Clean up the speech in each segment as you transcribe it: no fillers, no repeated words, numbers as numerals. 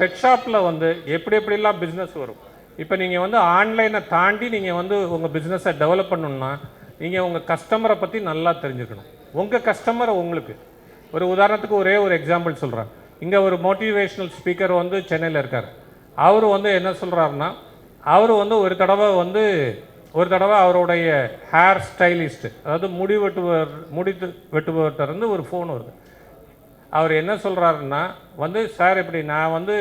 Bed ஷாப்பில் வந்து எப்படிலாம் பிஸ்னஸ் வரும். இப்போ நீங்கள் வந்து ஆன்லைனை தாண்டி நீங்கள் வந்து உங்கள் பிஸ்னஸை டெவலப் பண்ணணுன்னா நீங்கள் உங்கள் கஸ்டமரை பற்றி நல்லா தெரிஞ்சுக்கணும். உங்கள் கஸ்டமரை உங்களுக்கு ஒரு உதாரணத்துக்கு ஒரே ஒரு எக்ஸாம்பிள் சொல்கிறேன். இங்கே ஒரு மோட்டிவேஷ்னல் ஸ்பீக்கர் வந்து சென்னையில் இருக்கார். அவர் வந்து என்ன சொல்கிறாருன்னா, அவர் வந்து ஒரு தடவை அவருடைய ஹேர் ஸ்டைலிஸ்ட்டு, அதாவது முடி வெட்டுபவர்கிட்ட இருந்து ஒரு ஃபோன் வருது. அவர் என்ன சொல்கிறாருன்னா வந்து, சார் இப்படி நான் வந்து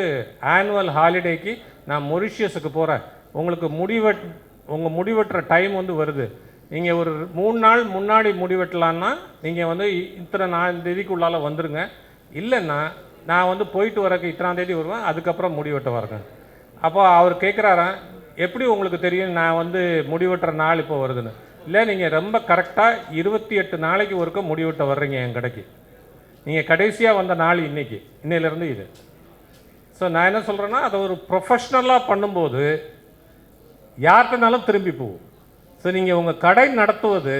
ஆனுவல் ஹாலிடேக்கு நான் மொரிஷியஸுக்கு போகிறேன், உங்களுக்கு உங்கள் முடிவெட்டுற டைம் வந்து வருது, நீங்கள் ஒரு 3 நாள் முன்னாடி முடிவெட்டலான்னா நீங்கள் வந்து இத்தனை தேதிக்குள்ளால் வந்துடுங்க, இல்லைன்னா நான் வந்து போயிட்டு வரக்கு இத்தனாம் தேதி வருவேன், அதுக்கப்புறம் முடிவெட்ட வரேங்க. அப்போ அவர் கேட்குறாரன், எப்படி உங்களுக்கு தெரியும் நான் வந்து முடிவெட்டுற நாள் இப்போ வருதுன்னு? இல்லை, நீங்கள் ரொம்ப கரெக்டாக 28 நாளைக்கு ஒருக்க முடிவெட்ட வர்றீங்க என் கடைக்கு, நீங்கள் கடைசியாக வந்த நாள் இன்னையிலேருந்து இது. ஸோ நான் என்ன சொல்கிறேன்னா, அதை ஒரு ப்ரொஃபஷ்னலாக பண்ணும்போது யார்கிட்டனாலும் திரும்பி போகும். ஸோ நீங்கள் உங்கள் கடை நடத்துவது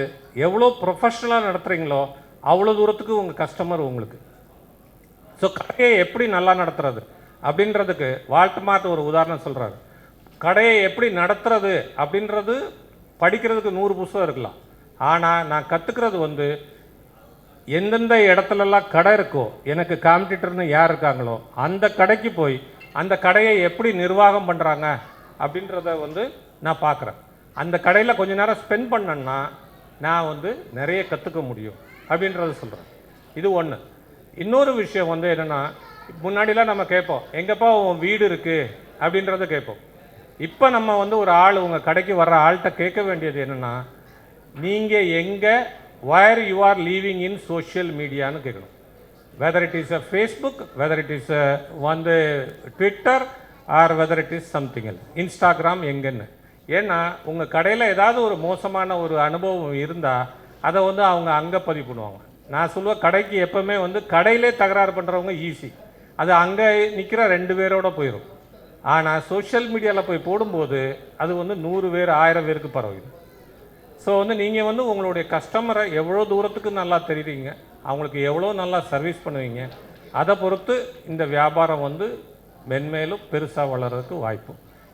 எவ்வளோ ப்ரொஃபஷ்னலாக நடத்துகிறீங்களோ அவ்வளோ தூரத்துக்கு உங்கள் கஸ்டமர் உங்களுக்கு. ஸோ கடையை எப்படி நல்லா நடத்துறது அப்படின்றதுக்கு வால்ட்மார்ட் ஒரு உதாரணம் சொல்கிறாரு. கடையை எப்படி நடத்துறது அப்படின்றது படிக்கிறதுக்கு 100 புத்தகம் இருக்கலாம். ஆனால் நான் கற்றுக்கிறது வந்து எந்தெந்த இடத்துலலாம் கடை இருக்கோ, எனக்கு காம்படிட்டர்னு யார் இருக்காங்களோ அந்த கடைக்கு போய் அந்த கடையை எப்படி நிர்வாகம் பண்ணுறாங்க அப்படின்றத வந்து நான் பார்க்குறேன். அந்த கடையில் கொஞ்ச நேரம் ஸ்பெண்ட் பண்ணேன்னா நான் வந்து நிறைய கற்றுக்க முடியும் அப்படின்றத சொல்கிறேன். இது ஒன்று. இன்னொரு விஷயம் வந்து என்னென்னா, முன்னாடிலாம் நம்ம கேட்போம், எங்கேப்பா உன் வீடு இருக்குது அப்படின்றத கேட்போம். இப்போ நம்ம வந்து ஒரு ஆள் உங்கள் கடைக்கு வர்ற ஆள்கிட்ட கேட்க வேண்டியது என்னென்னா, நீங்கள் எங்கே where you are living in social mediaன்னு கேட்கணும். whether it is a Facebook, whether it is வந்து Twitter or whether it is something else, Instagram எங்கன்னு. ஏன்னா உங்கள் கடையில் ஏதாவது ஒரு மோசமான ஒரு அனுபவம் இருந்தால் அதை வந்து அவங்க அங்கே பதிவு பண்ணுவாங்க. நான் சொல்லுவேன், கடைக்கு எப்போவுமே வந்து கடையிலே தகராறு பண்ணுறவங்க ஈஸி, அது அங்கே நிற்கிற 2 பேரோட போயிடும். ஆனால் சோஷியல் மீடியாவில் போய் போடும்போது அது வந்து 100 பேர் 1000 பேருக்கு பரவுது. ஸோ வந்து நீங்கள் வந்து உங்களுடைய கஸ்டமரை எவ்வளோ தூரத்துக்கு நல்லா தெரியுறீங்க, அவங்களுக்கு எவ்வளோ நல்லா சர்வீஸ் பண்ணுவீங்க, அதை பொறுத்து இந்த வியாபாரம் வந்து மென்மேலும் பெருசாக வளர்கிறதுக்கு வாய்ப்பு.